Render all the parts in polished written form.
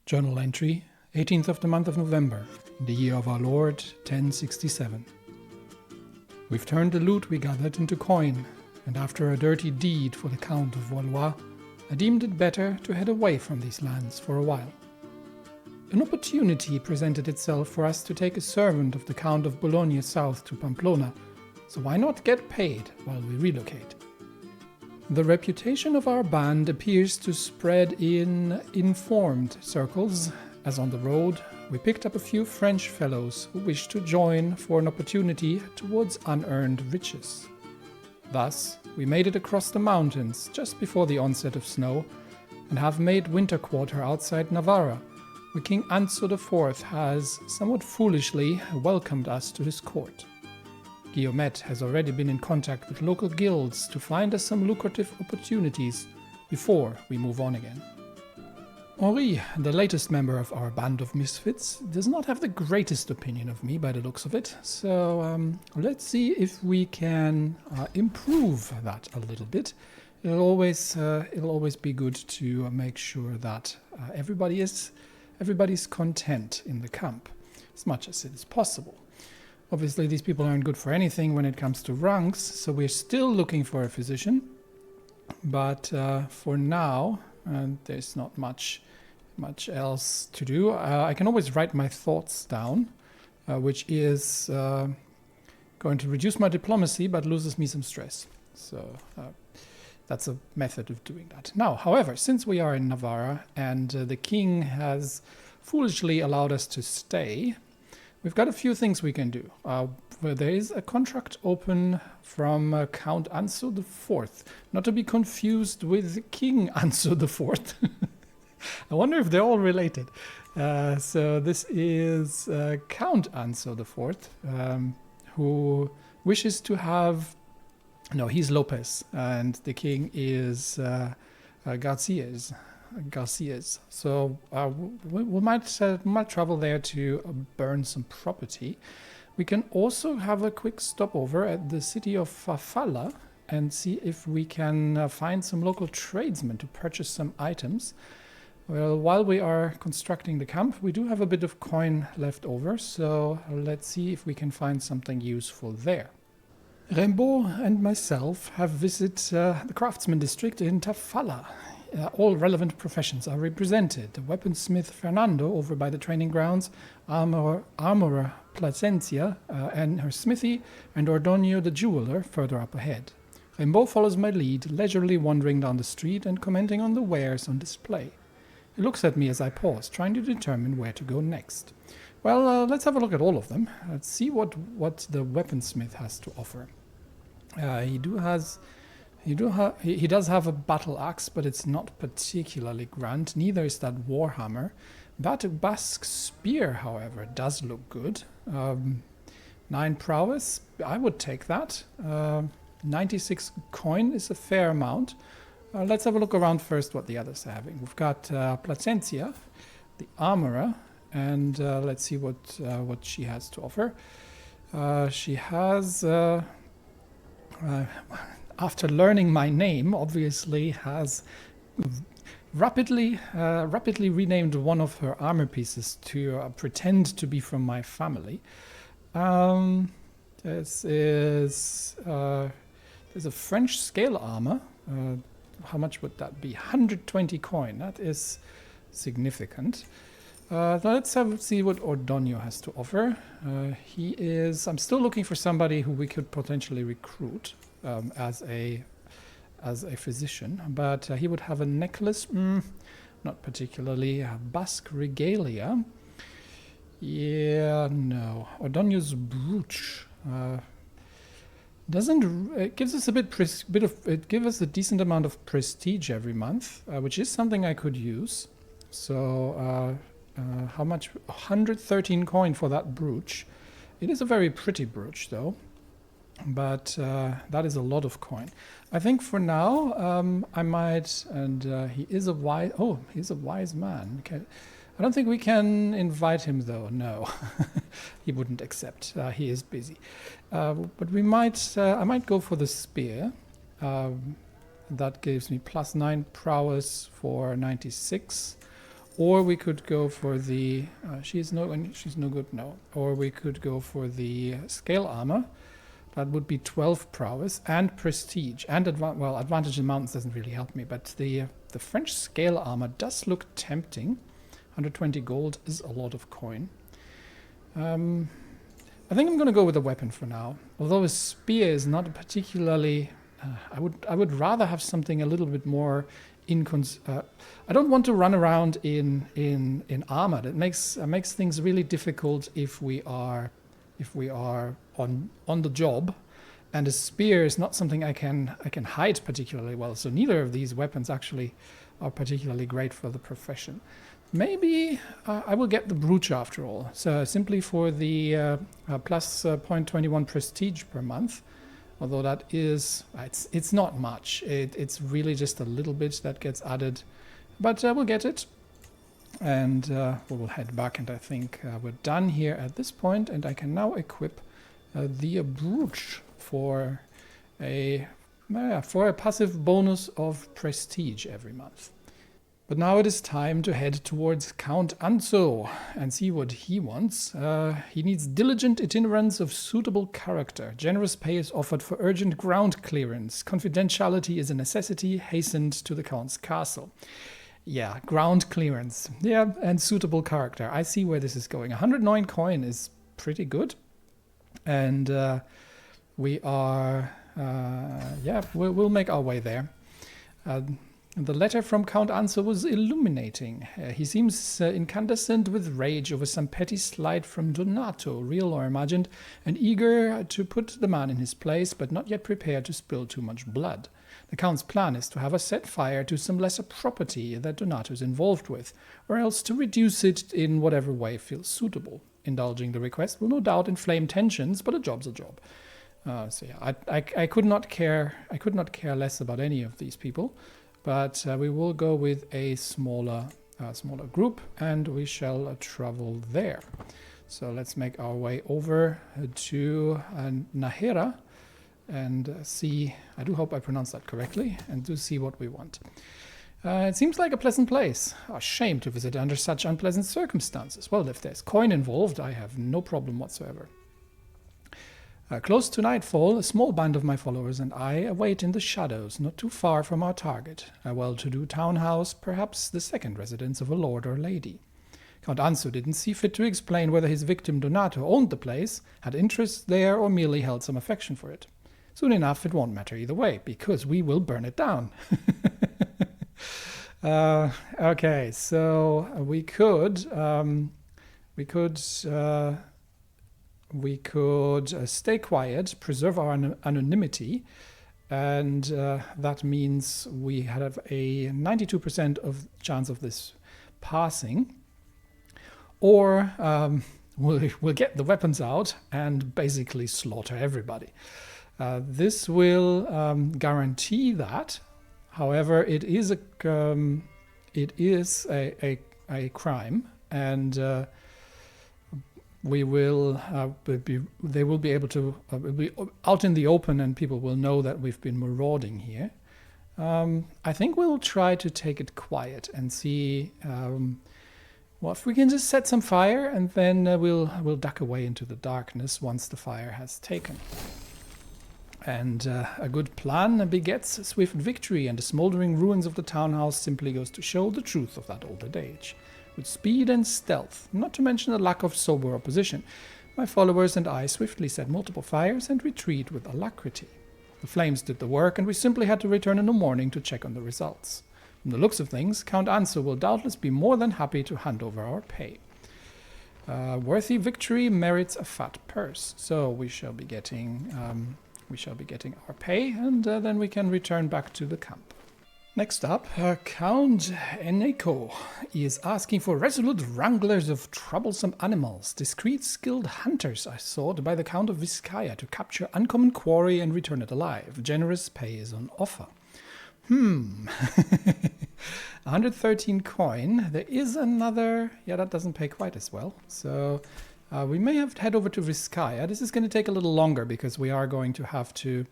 Journal entry, 18th of the month of November, in the year of our Lord, 1067. We've turned the loot we gathered into coin, and after a dirty deed for the Count of Valois, I deemed it better to head away from these lands for a while. An opportunity presented itself for us to take a servant of the Count of Bologna south to Pamplona, so why not get paid while we relocate? The reputation of our band appears to spread in informed circles, as on the road we picked up a few French fellows who wished to join for an opportunity towards unearned riches. Thus, we made it across the mountains just before the onset of snow, and have made winter quarter outside Navarra, where King Anso IV has, somewhat foolishly, welcomed us to his court. Guillaumet has already been in contact with local guilds to find us some lucrative opportunities before we move on again. Henri, the latest member of our band of misfits, does not have the greatest opinion of me by the looks of it, so let's see if we can improve that a little bit. It'll always be good to make sure that everybody's content in the camp, as much as it is possible. Obviously, these people aren't good for anything when it comes to ranks, so we're still looking for a physician. But for now, there's not much else to do. I can always write my thoughts down, which is going to reduce my diplomacy, but loses me some stress. So that's a method of doing that. Now, however, since we are in Navarra and the king has foolishly allowed us to stay, we've got a few things we can do. There is a contract open from Count Anso IV, not to be confused with King Anso IV. I wonder if they're all related. So this is Count Anso IV, who wishes to have... No, he's Lopez, and the king is Garcias. So we might travel there to burn some property. We can also have a quick stopover at the city of Farfalla and see if we can find some local tradesmen to purchase some items. Well, while we are constructing the camp, we do have a bit of coin left over, so let's see if we can find something useful there. Rimbaud and myself have visited the craftsman district in Tafalla. All relevant professions are represented. The weaponsmith Fernando over by the training grounds, armorer Placencia and her smithy, and Ordonio the jeweler further up ahead. Rimbaud follows my lead, leisurely wandering down the street and commenting on the wares on display. He looks at me as I pause, trying to determine where to go next. Well, let's have a look at all of them. Let's see what the weaponsmith has to offer. He does have a battle axe, but it's not particularly grand. Neither is that warhammer. That Basque spear, however, does look good. 9 prowess, I would take that. 96 coin is a fair amount. Let's have a look around first what the others are having. We've got Placencia, the armorer, and let's see what she has to offer. She has... after learning my name, obviously has rapidly renamed one of her armor pieces to pretend to be from my family. There's a French scale armor. How much would that be? 120 coin. That is significant. Let's see what Ordonio has to offer. I'm still looking for somebody who we could potentially recruit as a physician, but he would have a necklace, not particularly. Basque regalia. Yeah, no. Ordonio's brooch. It gives us it gives us a decent amount of prestige every month, which is something I could use. So how much? 113 coin for that brooch. It is a very pretty brooch, though, but that is a lot of coin. I think for now I might. And he's a wise man. Okay. I don't think we can invite him, though. No, he wouldn't accept. He is busy. But we might. I might go for the spear. That gives me +9 prowess for 96. Or we could go for the... she's no good, no. Or we could go for the scale armor. That would be 12 prowess and prestige. And, advantage in mountains doesn't really help me. But the French scale armor does look tempting. 120 gold is a lot of coin. I think I'm going to go with a weapon for now. Although a spear is not particularly... I would rather have something a little bit more... I don't want to run around in armor. That makes things really difficult if we are on the job, and a spear is not something I can hide particularly well. So neither of these weapons actually are particularly great for the profession. Maybe I will get the brooch after all. So simply for the plus 0.21 prestige per month. Although that is, it's not much. It's really just a little bit that gets added. But we'll get it. And we will head back, and I think we're done here at this point. And I can now equip the brooch for a passive bonus of prestige every month. But now it is time to head towards Count Anso and see what he wants. He needs diligent itinerants of suitable character. Generous pay is offered for urgent ground clearance. Confidentiality is a necessity. Hastened to the Count's castle. Yeah, ground clearance. Yeah, and suitable character. I see where this is going. 109 coin is pretty good. And we are... we'll make our way there. The letter from Count Anso was illuminating. He seems incandescent with rage over some petty slight from Donato, real or imagined, and eager to put the man in his place, but not yet prepared to spill too much blood. The Count's plan is to have us set fire to some lesser property that Donato is involved with, or else to reduce it in whatever way feels suitable. Indulging the request will no doubt inflame tensions, but a job's a job. I could not care less about any of these people. But we will go with a smaller group, and we shall travel there. So let's make our way over to Nahera and see. I do hope I pronounced that correctly, and do see what we want. It seems like a pleasant place. A shame to visit under such unpleasant circumstances. Well, if there's coin involved, I have no problem whatsoever. Close to nightfall, a small band of my followers and I await in the shadows, not too far from our target, a well-to-do townhouse, perhaps the second residence of a lord or lady. Count Anso didn't see fit to explain whether his victim Donato owned the place, had interests there, or merely held some affection for it. Soon enough, it won't matter either way, because we will burn it down. Okay, so we could stay quiet, preserve our anonymity, and that means we have a 92% of chance of this passing. Or we'll get the weapons out and basically slaughter everybody. This will guarantee that. However, it is a crime, and they will be able to be out in the open, and people will know that we've been marauding here. I think we'll try to take it quiet and see if we can just set some fire, and then we'll duck away into the darkness once the fire has taken. And a good plan begets swift victory, and the smoldering ruins of the townhouse simply goes to show the truth of that old adage. With speed and stealth, not to mention a lack of sober opposition, my followers and I swiftly set multiple fires and retreat with alacrity. The flames did the work, and we simply had to return in the morning to check on the results. From the looks of things, Count Anso will doubtless be more than happy to hand over our pay. Worthy victory merits a fat purse, so we shall be getting our pay, and then we can return back to the camp. Next up, Count Eneko is asking for resolute wranglers of troublesome animals. Discreet, skilled hunters are sought by the Count of Vizcaya to capture uncommon quarry and return it alive. Generous pay is on offer. 113 coin. There is another... Yeah, that doesn't pay quite as well. So we may have to head over to Vizcaya. This is going to take a little longer because we are going to have to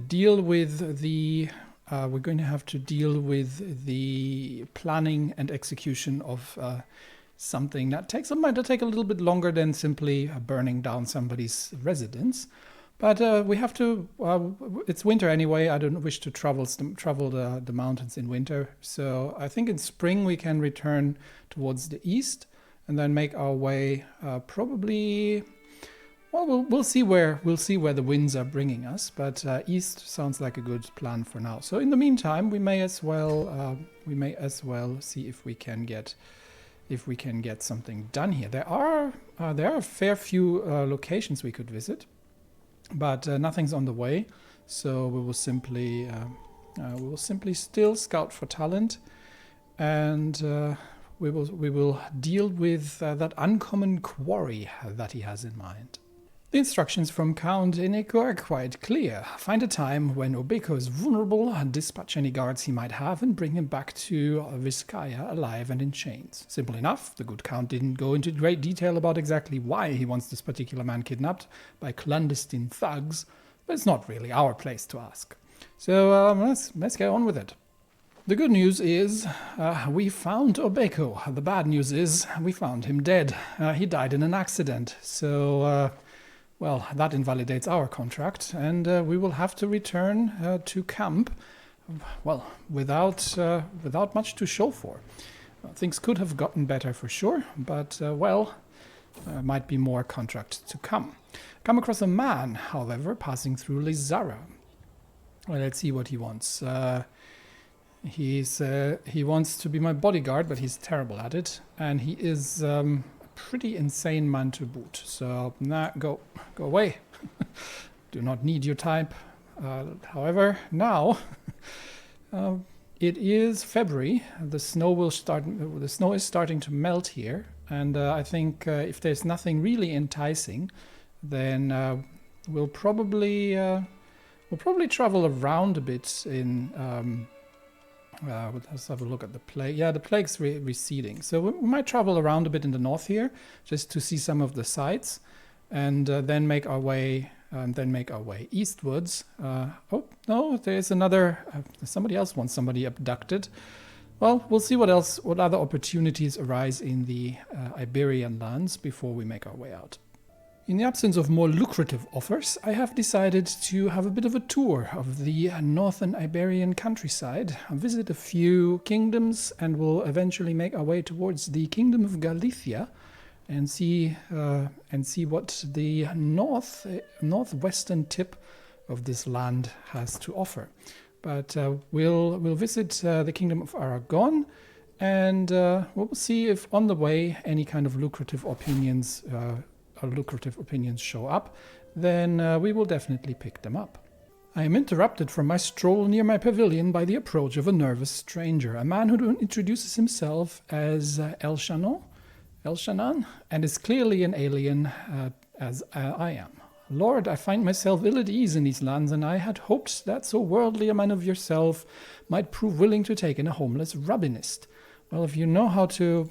deal with the we're going to have to deal with the planning and execution of something that might take a little bit longer than simply burning down somebody's residence. But we have to, it's winter anyway. I don't wish to travel the mountains in winter. So I think in spring we can return towards the east and then make our way probably, well, we'll see where the winds are bringing us. But east sounds like a good plan for now. So in the meantime, we may as well see if we can get something done here. There are a fair few locations we could visit. But nothing's on the way, so we will simply still scout for talent, and we will deal with that uncommon quarry that he has in mind. The instructions from Count Eneko are quite clear. Find a time when Obeko is vulnerable, dispatch any guards he might have, and bring him back to Vizcaya alive and in chains. Simple enough. The good Count didn't go into great detail about exactly why he wants this particular man kidnapped by clandestine thugs, but it's not really our place to ask. So let's get on with it. The good news is we found Obeko. The bad news is we found him dead. He died in an accident, so... well, that invalidates our contract, and we will have to return to camp, well, without much to show for. Things could have gotten better for sure, but, might be more contract to come. Come across a man, however, passing through Lizara. Well, let's see what he wants. He wants to be my bodyguard, but he's terrible at it, and he is... pretty insane man to boot. So go away. Do not need your type. However, now it is February. The snow is starting to melt here, and I think if there's nothing really enticing, then we'll probably travel around a bit in. Let's have a look at the plague. Yeah, the plague's receding. So we might travel around a bit in the north here, just to see some of the sights, and then make our way eastwards. Oh no, there's another. Somebody else wants somebody abducted. Well, we'll see what other opportunities arise in the Iberian lands before we make our way out. In the absence of more lucrative offers, I have decided to have a bit of a tour of the northern Iberian countryside, visit a few kingdoms, and will eventually make our way towards the Kingdom of Galicia and see what the northwestern tip of this land has to offer. But we'll visit the Kingdom of Aragon, and we'll see if on the way any kind of lucrative opinions show up, then we will definitely pick them up. I am interrupted from my stroll near my pavilion by the approach of a nervous stranger, a man who introduces himself as Elshanan, and is clearly an alien as I am. Lord, I find myself ill at ease in these lands, and I had hoped that so worldly a man of yourself might prove willing to take in a homeless rabbinist. Well, if you do know how to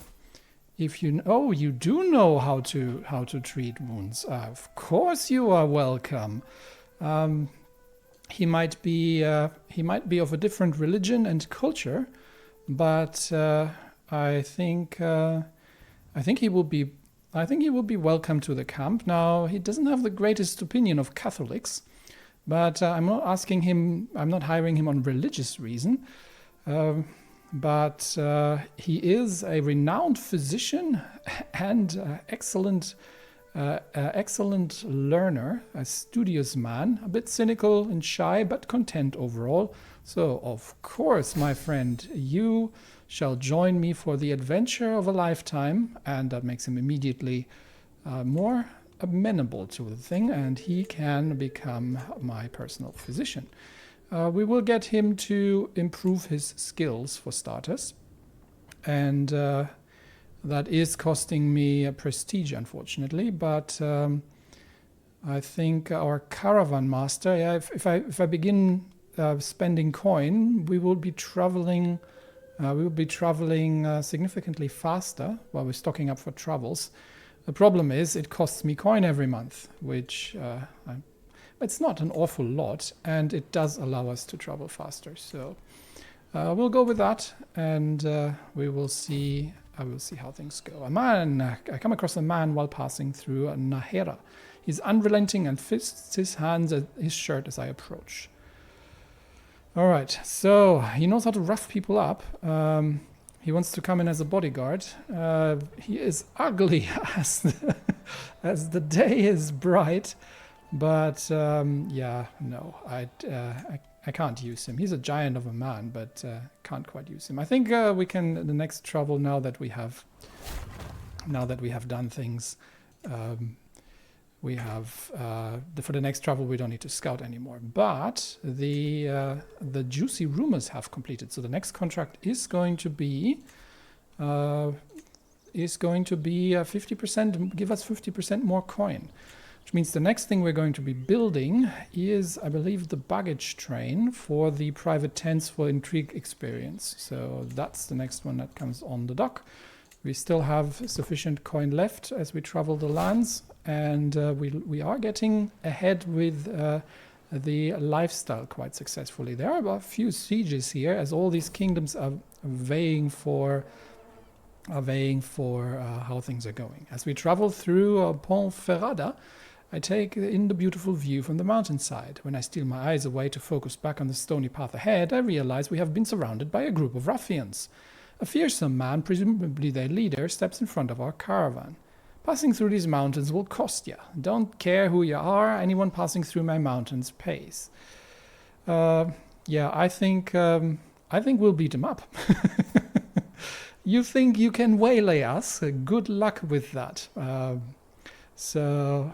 treat wounds, of course you are welcome. He might be of a different religion and culture, but I think he will be welcome to the camp. Now, he doesn't have the greatest opinion of Catholics, but I'm not hiring him on religious reason. But he is a renowned physician and excellent learner, a studious man, a bit cynical and shy, but content overall. So, of course, my friend, you shall join me for the adventure of a lifetime, and that makes him immediately more amenable to the thing, and he can become my personal physician. We will get him to improve his skills, for starters, and that is costing me a prestige, unfortunately, but I think our caravan master, if I begin spending coin, we will be traveling significantly faster while we're stocking up for travels. The problem is it costs me coin every month, which it's not an awful lot, and it does allow us to travel faster. So we'll go with that, and we will see. I will see how things go. I come across a man while passing through Nahera. He's unrelenting and fists his hands at his shirt as I approach. All right, so he knows how to rough people up. He wants to come in as a bodyguard. He is ugly as the day is bright, but yeah, no, I can't use him. He's a giant of a man, but can't quite use him. I think we can the next travel now that we have done things. We have for the next travel we don't need to scout anymore. But the juicy rumors have completed. So the next contract is going to be 50%. Give us 50% more coin. Which means the next thing we're going to be building is, I believe, the baggage train for the private tents for intrigue experience. So that's the next one that comes on the dock. We still have sufficient coin left as we travel the lands, and we are getting ahead with the lifestyle quite successfully. There are a few sieges here, as all these kingdoms are vying for how things are going. As we travel through Ponferrada, I take in the beautiful view from the mountainside. When I steal my eyes away to focus back on the stony path ahead, I realize we have been surrounded by a group of ruffians. A fearsome man, presumably their leader, steps in front of our caravan. Passing through these mountains will cost ya. Don't care who you are, anyone passing through my mountains pays. Yeah, I think we'll beat them up. You think you can waylay us? Good luck with that. So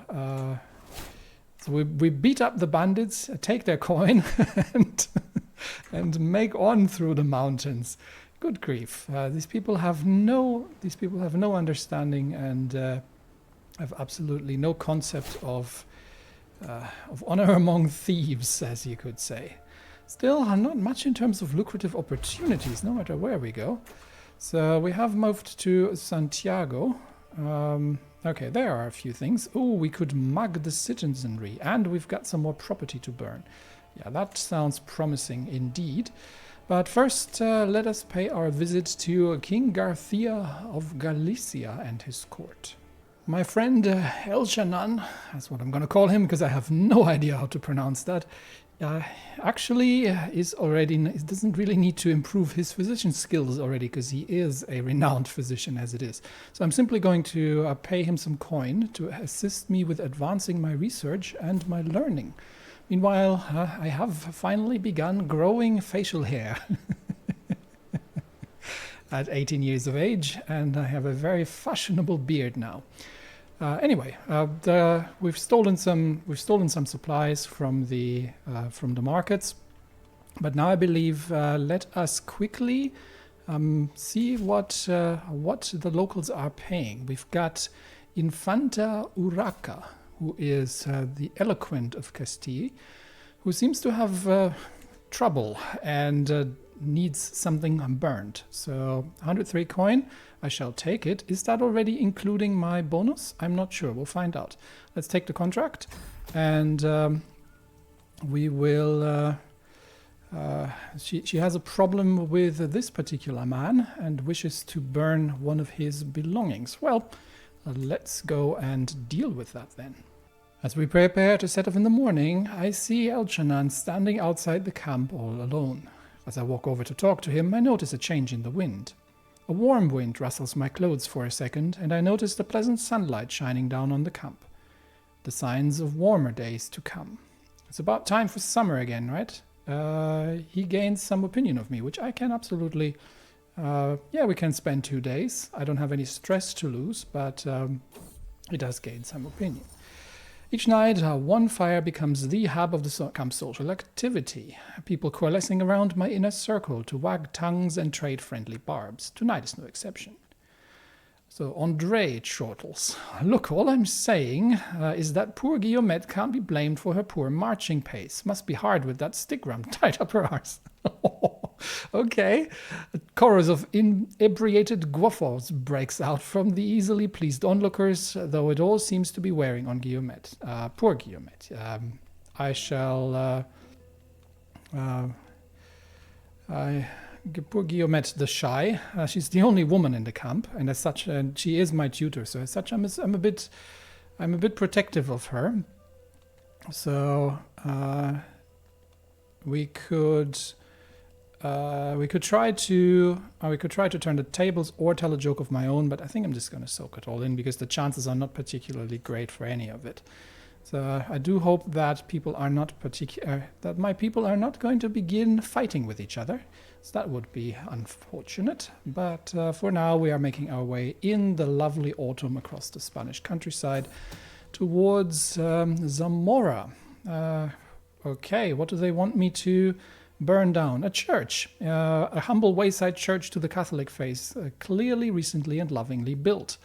we beat up the bandits, take their coin, and make on through the mountains. Good grief! These people have no understanding and have absolutely no concept of honor among thieves, as you could say. Still, not much in terms of lucrative opportunities, no matter where we go. So we have moved to Santiago. Okay, there are a few things. Oh, we could mug the citizenry, and we've got some more property to burn. Yeah, that sounds promising indeed. But first, let us pay our visit to King Garcia of Galicia and his court. My friend Elchanan, that's what I'm going to call him because I have no idea how to pronounce that, actually doesn't really need to improve his physician skills already because he is a renowned physician as it is. So I'm simply going to pay him some coin to assist me with advancing my research and my learning. Meanwhile, I have finally begun growing facial hair at 18 years of age, and I have a very fashionable beard now. Anyway, we've stolen some supplies from the markets, but now I believe let us quickly see what the locals are paying. We've got Infanta Urraca, who is the eloquent of Castile, who seems to have trouble and needs something burned. So 103 coin, I shall take it. Is that already including my bonus? I'm not sure. We'll find out. Let's take the contract, and we will... she has a problem with this particular man and wishes to burn one of his belongings. Well, let's go and deal with that then. As we prepare to set off in the morning, I see Elchanan standing outside the camp all alone. As I walk over to talk to him, I notice a change in the wind. A warm wind rustles my clothes for a second, and I notice the pleasant sunlight shining down on the camp. The signs of warmer days to come. It's about time for summer again, right? He gains some opinion of me, which I can absolutely... yeah, we can spend 2 days. I don't have any stress to lose, but he does gain some opinion. Each night, one fire becomes the hub of the camp's social activity. People coalescing around my inner circle to wag tongues and trade friendly barbs. Tonight is no exception. So, André chortles. Look, all I'm saying is that poor Guillemette can't be blamed for her poor marching pace. Must be hard with that stick rum tied up her arse. Okay. A chorus of inebriated guffaws breaks out from the easily pleased onlookers, though it all seems to be wearing on Guillemette. Poor Guillemette. I shall... Poor Guillemette the Shy. She's the only woman in the camp, and as such, she is my tutor. So as such, I'm a bit protective of her. So we could try to turn the tables or tell a joke of my own, but I think I'm just going to soak it all in because the chances are not particularly great for any of it. So I do hope that my people are not going to begin fighting with each other. So that would be unfortunate. But for now, we are making our way in the lovely autumn across the Spanish countryside towards Zamora. Okay, what do they want me to burn down? A church, a humble wayside church to the Catholic faith, clearly, recently, and lovingly built.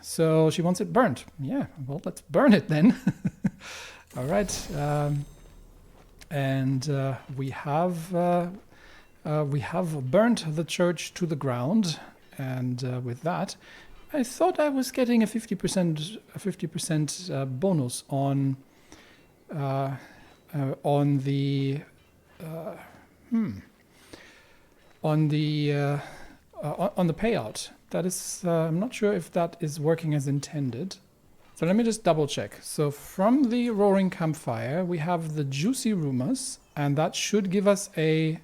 So she wants it burnt. Yeah, well, let's burn it then. All right, and we have burnt the church to the ground, and with that, I thought I was getting a 50% bonus on the payout. That is, I'm not sure if that is working as intended. So let me just double check. So from the Roaring Campfire, we have the Juicy Rumors, and that should give us a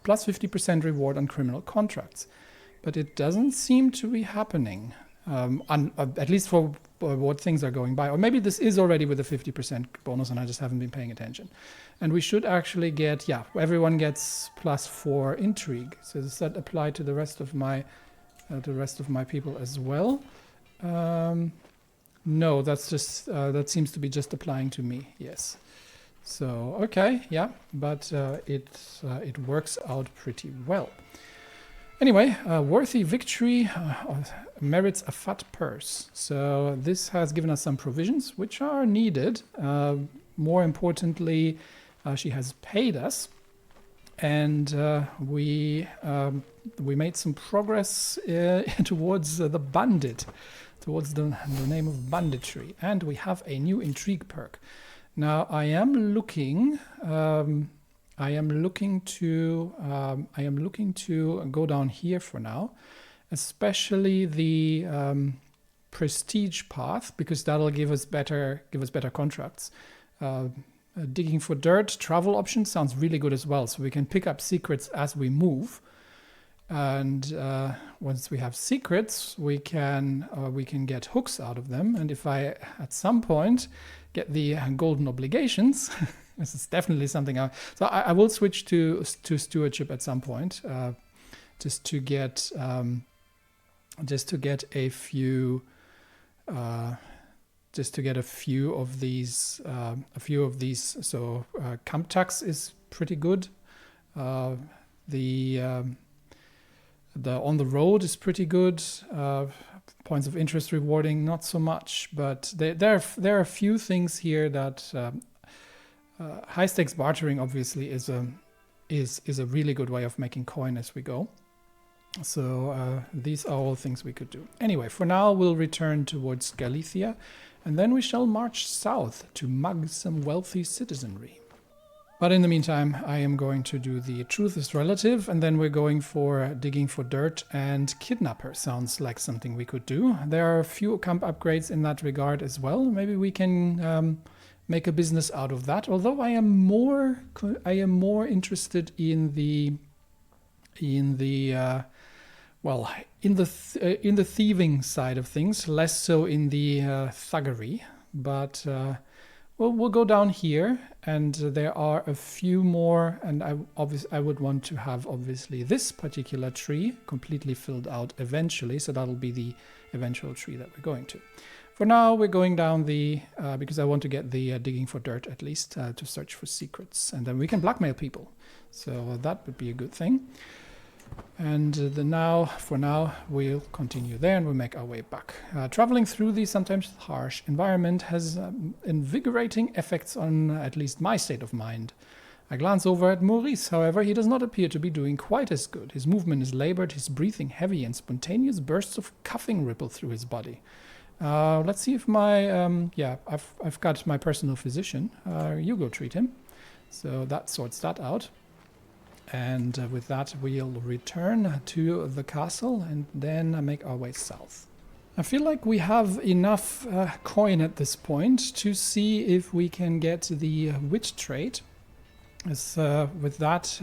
plus 50% reward on criminal contracts. But it doesn't seem to be happening, at least for what things are going by. Or maybe this is already with a 50% bonus and I just haven't been paying attention. And we should actually get, yeah, everyone gets plus 4 intrigue. So does that apply to the rest of my people as well? No, that's just that seems to be just applying to me. Yes. So okay, yeah, but it works out pretty well. Anyway, worthy victory merits a fat purse. So this has given us some provisions which are needed. More importantly, she has paid us, and we made some progress towards the bandit, towards the name of banditry, and we have a new intrigue perk. Now I am looking to go down here for now, especially the prestige path, because that'll give us better contracts. Digging for dirt, travel options sounds really good as well, so we can pick up secrets as we move. And once we have secrets, we can get hooks out of them. And if I at some point get the golden obligations, this is definitely something. So I will switch to stewardship at some point, just to get a few. Just to get a few of these. So camp tax is pretty good. The on the road is pretty good. Points of interest rewarding, not so much. But there are a few things here that high stakes bartering obviously is a really good way of making coin as we go. So these are all things we could do. Anyway, for now we'll return towards Galicia, and then we shall march south to mug some wealthy citizenry. But in the meantime, I am going to do the Truth is Relative, and then we're going for Digging for Dirt and Kidnapper. Sounds like something we could do. There are a few camp upgrades in that regard as well. Maybe we can make a business out of that. Although I am more interested in the thieving side of things, less so in the thuggery. But we'll go down here, and there are a few more, and I would want to have obviously this particular tree completely filled out eventually, so that'll be the eventual tree that we're going to. For now, we're going down because I want to get the Digging for Dirt at least to search for secrets, and then we can blackmail people. So that would be a good thing. And for now, we'll continue there and we'll make our way back. Traveling through the sometimes harsh environment has invigorating effects on at least my state of mind. I glance over at Maurice, however, he does not appear to be doing quite as good. His movement is labored, his breathing heavy, and spontaneous bursts of coughing ripple through his body. Let's see if my, I've got my personal physician. You go treat him. So that sorts that out. And with that, we'll return to the castle and then make our way south. I feel like we have enough coin at this point to see if we can get the wit trait. As with that,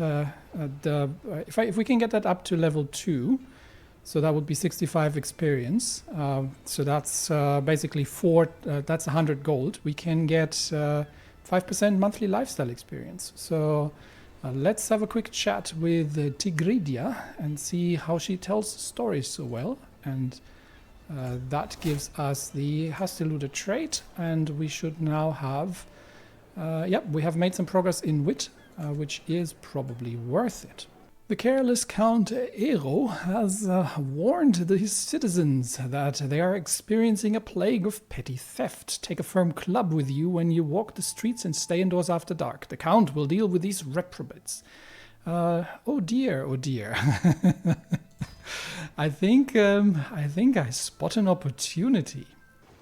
if we can get that up to level 2, so that would be 65 experience. So that's basically that's 100 gold. We can get 5% monthly lifestyle experience. So let's have a quick chat with Tigridia and see how she tells stories so well. And that gives us the Hastiluda trait, and we should now have, we have made some progress in wit, which is probably worth it. The careless Count Ero has warned his citizens that they are experiencing a plague of petty theft. Take a firm club with you when you walk the streets and stay indoors after dark. The Count will deal with these reprobates. Oh dear, oh dear. I think I spot an opportunity.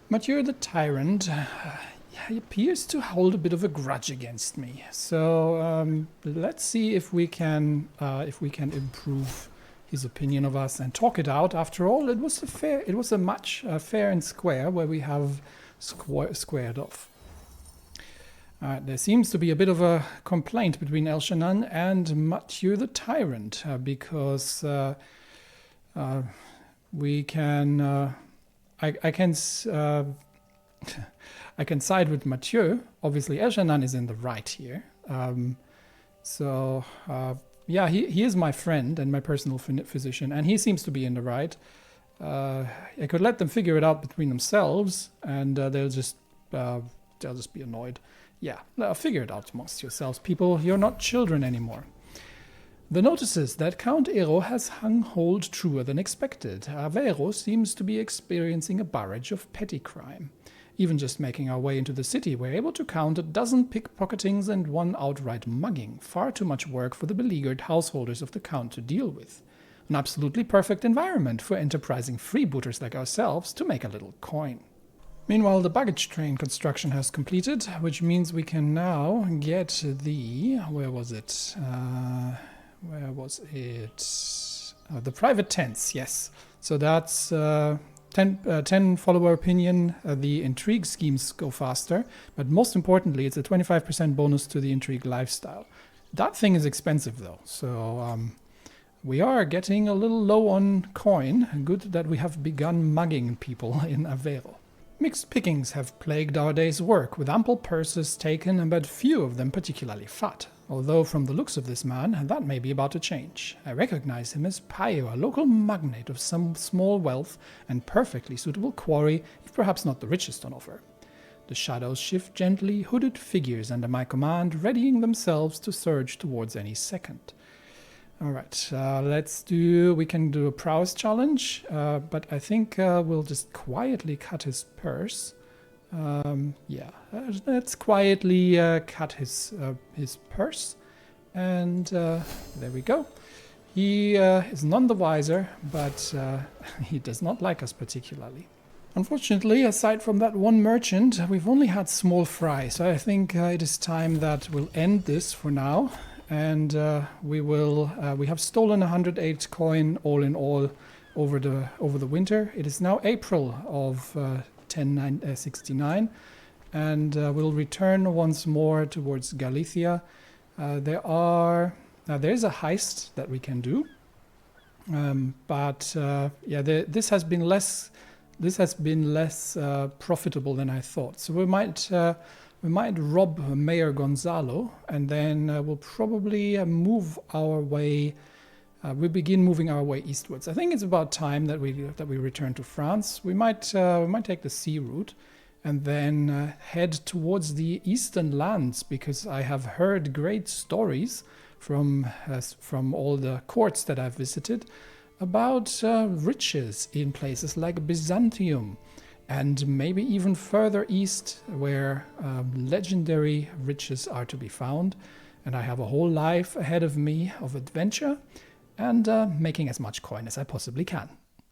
Mathieu the Tyrant he appears to hold a bit of a grudge against me. So let's see if we can improve his opinion of us and talk it out. After all, it was a match fair and square where we have squared off. There seems to be a bit of a complaint between Elshanan and Mathieu the Tyrant because we can I can side with Mathieu. Obviously, Elshanan is in the right here. He is my friend and my personal physician, and he seems to be in the right. I could let them figure it out between themselves, and they'll just be annoyed. Yeah, figure it out amongst yourselves, people. You're not children anymore. The notices that Count Ero has hung hold truer than expected. Aveiro seems to be experiencing a barrage of petty crime. Even just making our way into the city, we're able to count a dozen pickpocketings and one outright mugging. Far too much work for the beleaguered householders of the Count to deal with. An absolutely perfect environment for enterprising freebooters like ourselves to make a little coin. Meanwhile, the baggage train construction has completed, which means we can now get the... Where was it? The private tents, yes. So that's 10 follower opinion. The intrigue schemes go faster, but most importantly, it's a 25% bonus to the intrigue lifestyle. That thing is expensive though, so we are getting a little low on coin. Good that we have begun mugging people in Aveiro. Mixed pickings have plagued our day's work, with ample purses taken, but few of them particularly fat. Although from the looks of this man, that may be about to change. I recognize him as Paio, a local magnate of some small wealth and perfectly suitable quarry, if perhaps not the richest on offer. The shadows shift gently, hooded figures under my command, readying themselves to surge towards any second. Alright, we can do a prowess challenge, but I think we'll just quietly cut his purse. Let's quietly cut his purse, and there we go. He is none the wiser, but he does not like us particularly. Unfortunately, aside from that one merchant, we've only had small fry, so I think it is time that we'll end this for now. And we have stolen 108 coin all in all over the winter. It is now April of 1069, and we'll return once more towards Galicia. There is a heist that we can do, this has been less profitable than I thought. So we might rob Mayor Gonzalo, and then we'll probably move our way. We begin moving our way eastwards. I think it's about time that we return to France. We might take the sea route, and then head towards the eastern lands, because I have heard great stories from all the courts that I've visited about riches in places like Byzantium. And maybe even further east, where legendary riches are to be found. And I have a whole life ahead of me of adventure and making as much coin as I possibly can.